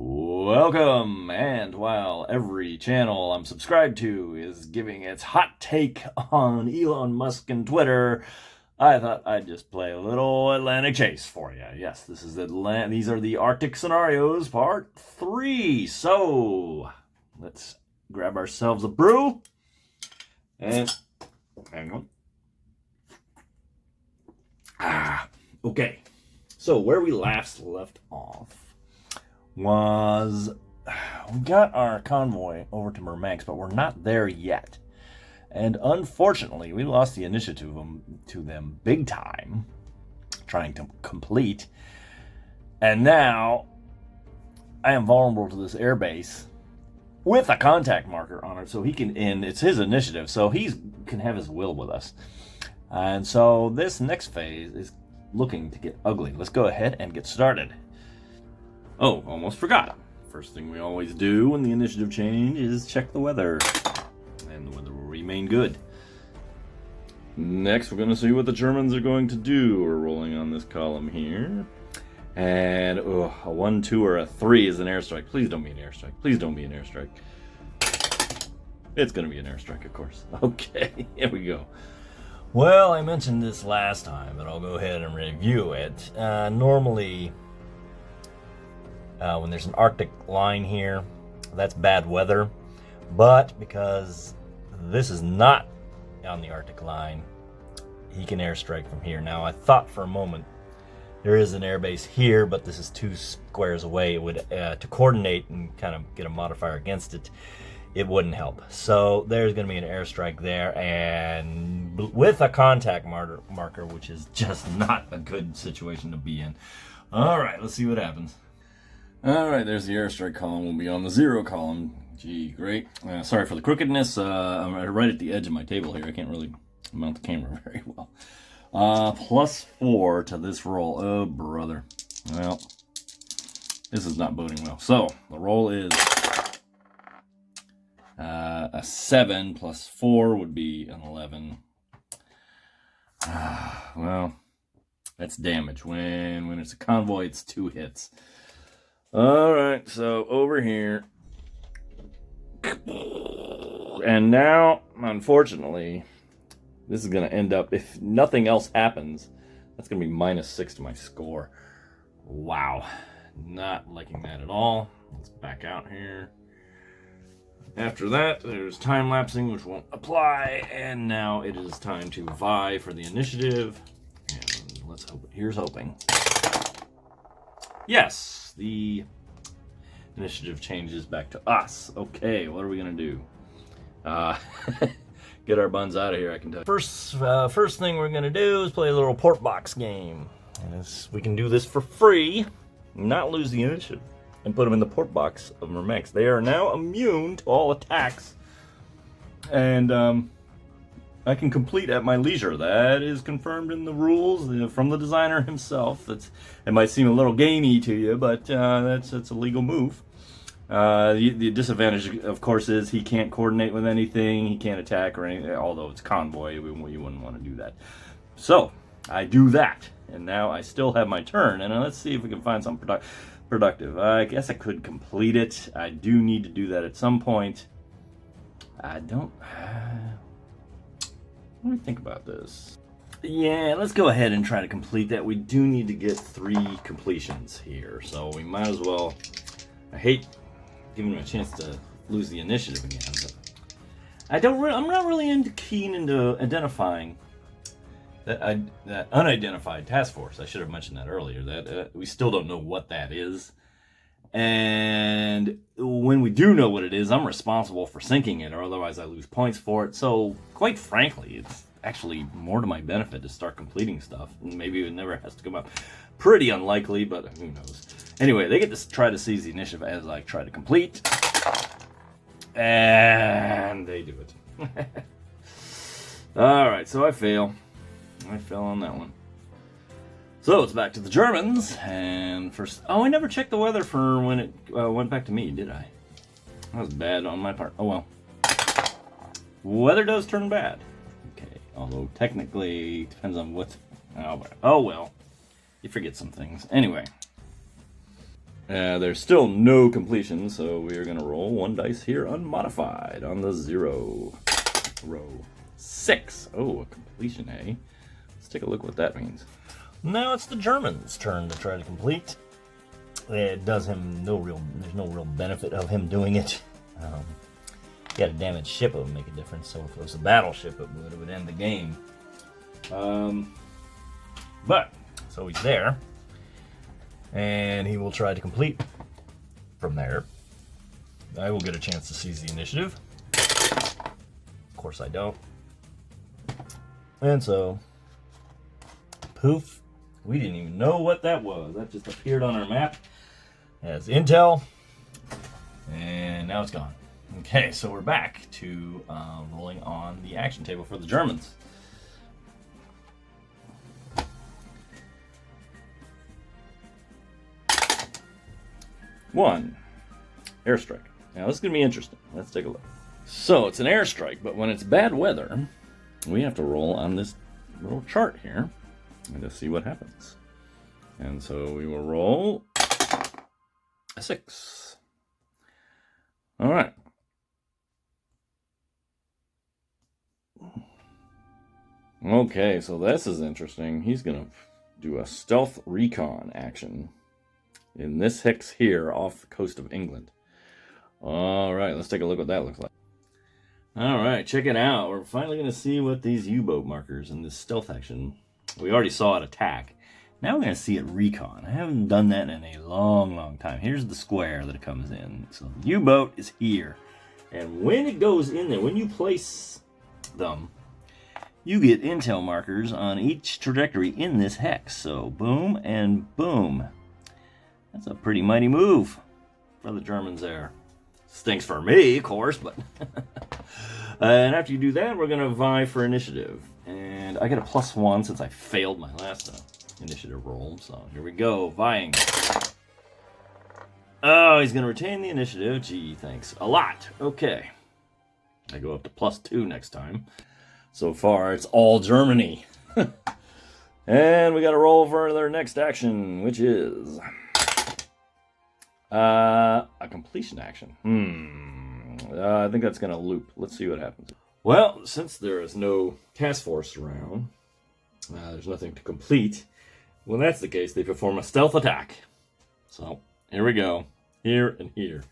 Welcome, and while every channel I'm subscribed to is giving its hot take on Elon Musk and Twitter, I thought I'd just play a little Atlantic Chase for you. Yes, these are the Arctic Scenarios Part 3. So, let's grab ourselves a brew, and hang on. Okay. So, where we last left off was we got our convoy over to Murmansk, but we're not there yet. And unfortunately, we lost the initiative to them big time, trying to complete. And now I am vulnerable to this airbase with a contact marker on it, so he can, and it's his initiative, so he can have his will with us. And so this next phase is looking to get ugly. Let's go ahead and get started. Oh, almost forgot. First thing we always do when the initiative change is check the weather. And the weather will remain good. Next, we're going to see what the Germans are going to do. We're rolling on this column here. And a 1, 2, or a 3 is an airstrike. Please don't be an airstrike. Please don't be an airstrike. It's going to be an airstrike, of course. Okay, here we go. Well, I mentioned this last time, but I'll go ahead and review it. Normally, when there's an Arctic line here, that's bad weather. But because this is not on the Arctic line, he can airstrike from here. Now, I thought for a moment there is an airbase here, but this is 2 squares away. It would to coordinate and kind of get a modifier against it, it wouldn't help. So there's going to be an airstrike there, and with a contact marker, which is just not a good situation to be in. All right, let's see what happens. All right, there's the airstrike column. We'll be on the 0 column. Gee, great. Sorry for the crookedness. I'm right at the edge of my table here. I can't really mount the camera very well. +4 to this roll. Oh, brother. Well, this is not boding well. So, the roll is a 7 + 4 would be an 11. Well, that's damage. When it's a convoy, it's 2 hits. All right, so over here. And now, unfortunately, this is going to end up, if nothing else happens, that's going to be -6 to my score. Wow. Not liking that at all. Let's back out here. After that, there's time lapsing, which won't apply. And now it is time to vie for the initiative. And let's hope. Here's hoping. Yes, the initiative changes back to us. Okay, what are we gonna do? Get our buns out of here, I can tell you. First thing we're gonna do is play a little port box game. And we can do this for free, not lose the initiative, and put them in the port box of Murmansk. They are now immune to all attacks. And I can complete at my leisure. That is confirmed in the rules from the designer himself. It might seem a little gamey to you, but that's a legal move. The disadvantage, of course, is he can't coordinate with anything. He can't attack or anything, although it's convoy. You wouldn't want to do that. So, I do that. And now I still have my turn. And let's see if we can find something productive. I guess I could complete it. I do need to do that at some point. I don't... Let me think about this. Yeah, let's go ahead and try to complete that. We do need to get 3 completions here, so we might as well. I hate giving him a chance to lose the initiative again, but I'm not really keen into identifying that unidentified task force. I should have mentioned that earlier. That we still don't know what that is, and when we do know what it is, I'm responsible for sinking it, or otherwise I lose points for it. So, quite frankly, it's actually more to my benefit to start completing stuff. Maybe it never has to come up. Pretty unlikely, but who knows. Anyway, they get to try to seize the initiative as I try to complete. And they do it. Alright, so I fail. I fell on that one. So it's back to the Germans, and first... Oh, I never checked the weather for when it went back to me, did I? That was bad on my part. Oh, well. Weather does turn bad. Okay, although technically, it depends on what... Oh, well. You forget some things. Anyway. There's still no completion, so we are going to roll 1 dice here unmodified on the 0 row. 6. Oh, a completion, eh? Let's take a look what that means. Now it's the German's turn to try to complete. It does him there's no real benefit of him doing it. He had a damaged ship, it would make a difference. So if it was a battleship, it would end the game. But, so he's there. And he will try to complete from there. I will get a chance to seize the initiative. Of course I don't. And so, poof, we didn't even know what that was. That just appeared on our map as intel, and now it's gone. Okay, so we're back to rolling on the action table for the Germans. One, airstrike. Now this is going to be interesting. Let's take a look. So it's an airstrike, but when it's bad weather, we have to roll on this little chart here and just see what happens. And so we will roll a 6. All right. Okay, so this is interesting. He's going to do a stealth recon action in this hex here off the coast of England. All right, let's take a look what that looks like. All right, check it out. We're finally going to see what these U-boat markers in this stealth action. We already saw it attack. Now we're going to see it recon. I haven't done that in a long, long time. Here's the square that it comes in. So the U-boat is here. And when it goes in there, when you place them, you get intel markers on each trajectory in this hex. So boom and boom. That's a pretty mighty move for the Germans there. Stinks for me, of course, but... and after you do that, we're going to vie for initiative. And I get a +1 since I failed my last initiative roll. So here we go, vying. Oh, he's going to retain the initiative. Gee, thanks a lot. Okay. I go up to +2 next time. So far, it's all Germany. And we got to roll for their next action, which is... a completion action. I think that's going to loop. Let's see what happens. Well, since there is no task force around, there's nothing to complete. When that's the case, they perform a stealth attack. So, here we go. Here and here.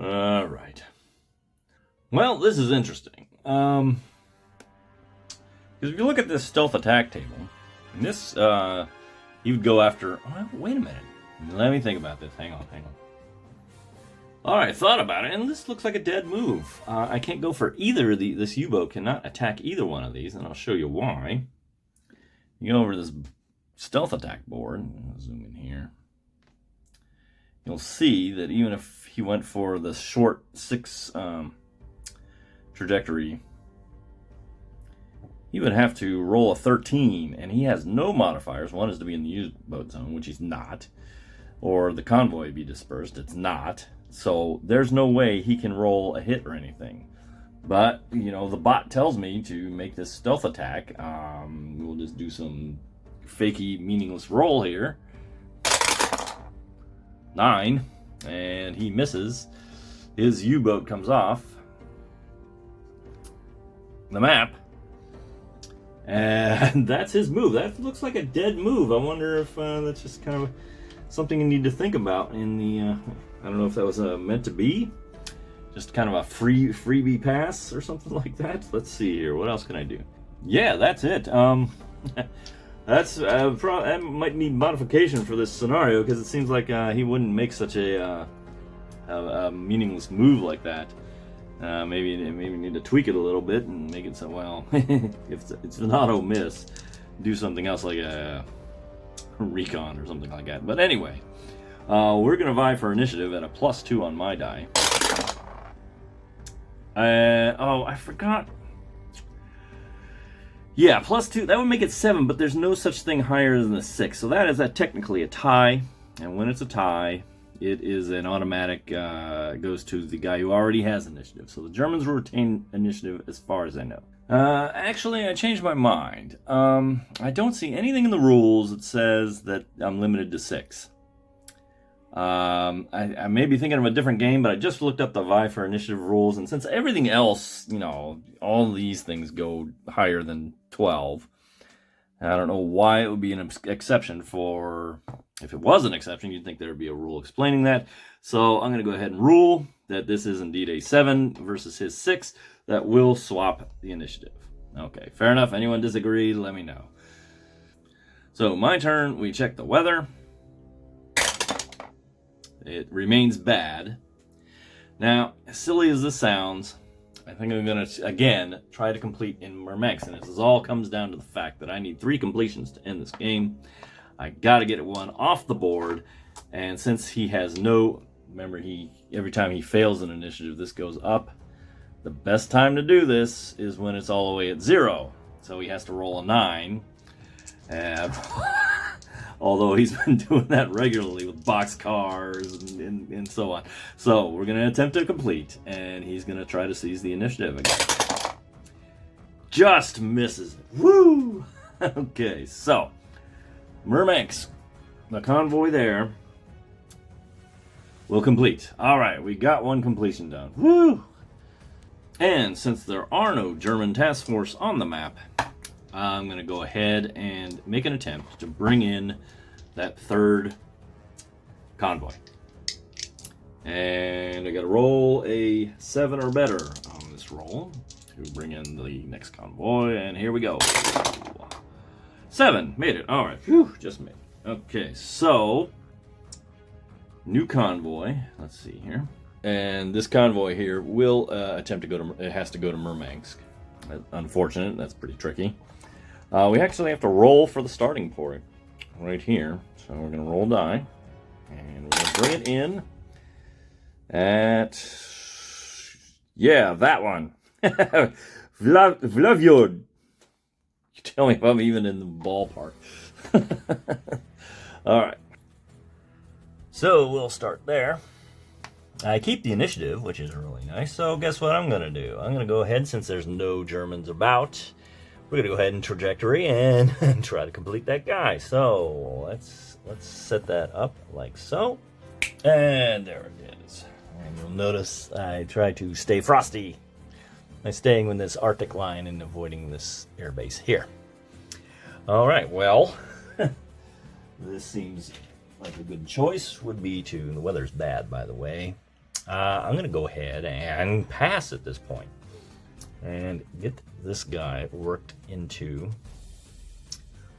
All right. Well, this is interesting. Because if you look at this stealth attack table, and this, you would go after... Oh, wait a minute. Let me think about this. Hang on. Alright, thought about it, and this looks like a dead move. I can't go for either of these. This U-boat cannot attack either one of these, and I'll show you why. You go over to this stealth attack board. I'll zoom in here. You'll see that even if he went for the short 6 trajectory, he would have to roll a 13, and he has no modifiers. One is to be in the U-boat zone, which he's not. Or the convoy be dispersed. It's not. So there's no way he can roll a hit or anything. But, you know, the bot tells me to make this stealth attack. We'll just do some fakey, meaningless roll here. 9. And he misses. His U-boat comes off the map. And that's his move. That looks like a dead move. I wonder if that's just kind of something you need to think about in the... I don't know if that was meant to be. Just kind of a freebie pass or something like that. Let's see here. What else can I do? Yeah, that's it. That might need modification for this scenario because it seems like he wouldn't make such a meaningless move like that. Maybe need to tweak it a little bit and make it so, well, if it's an auto miss, do something else like a recon or something like that. But anyway, we're going to vie for initiative at a +2 on my die. Oh, I forgot. Yeah, +2, that would make it 7, but there's no such thing higher than a 6. So that is technically a tie, and when it's a tie, it is an automatic, goes to the guy who already has initiative. So the Germans will retain initiative as far as I know. Actually, I changed my mind. I don't see anything in the rules that says that I'm limited to 6. I may be thinking of a different game, but I just looked up the vie for initiative rules, and since everything else, all these things go higher than 12, I don't know why it would be an exception for... If it was an exception, you'd think there would be a rule explaining that. So I'm going to go ahead and rule that this is indeed a 7 versus his 6 that will swap the initiative. Okay, fair enough. Anyone disagree, let me know. So my turn, we check the weather. It remains bad. Now, as silly as this sounds, I think I'm going to, again, try to complete in Myrmex. And this all comes down to the fact that I need 3 completions to end this game. I got to get one off the board. And since he has no... Remember, every time he fails an initiative, this goes up. The best time to do this is when it's all the way at 0. So he has to roll a 9. Although he's been doing that regularly with boxcars and so on. So we're going to attempt to complete, and he's going to try to seize the initiative again. Just misses it. Woo! Okay, so Myrmex, the convoy there, will complete. All right, we got one completion done. Woo! And since there are no German task force on the map, I'm going to go ahead and make an attempt to bring in that 3rd convoy. And I got to roll a 7 or better on this roll to bring in the next convoy. And here we go. 7. Made it. All right. Phew, just made it. Okay, so new convoy. Let's see here. And this convoy here will attempt to go to... It has to go to Murmansk. Unfortunate. That's pretty tricky. We actually have to roll for the starting point right here. So we're going to roll die. And we're going to bring it in at... Yeah, that one. Vlavyod. You tell me if I'm even in the ballpark. All right. So we'll start there. I keep the initiative, which is really nice. So guess what I'm going to do? I'm going to go ahead, since there's no Germans about, we're going to go ahead and trajectory and try to complete that guy. So let's set that up like so. And there it is. And you'll notice I try to stay frosty by staying with this Arctic line and avoiding this airbase here. All right, well, this seems like a good choice would be to, the weather's bad, by the way. I'm going to go ahead and pass at this point and get this guy worked into,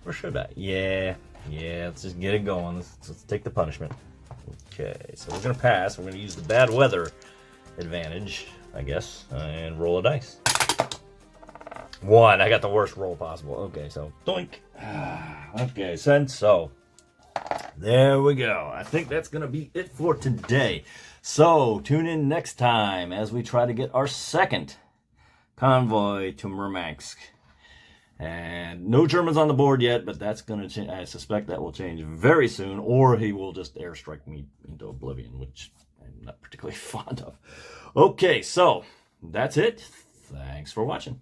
where should I? Yeah, let's just get it going. Let's take the punishment. Okay, so we're going to pass. We're going to use the bad weather advantage, I guess, and roll a dice. 1, I got the worst roll possible. Okay, so doink. Okay, so there we go. I think that's going to be it for today. So tune in next time as we try to get our 2nd convoy to Murmansk. And no Germans on the board yet, but that's going to change. I suspect that will change very soon, or he will just airstrike me into oblivion, which I'm not particularly fond of. Okay, so that's it. Thanks for watching.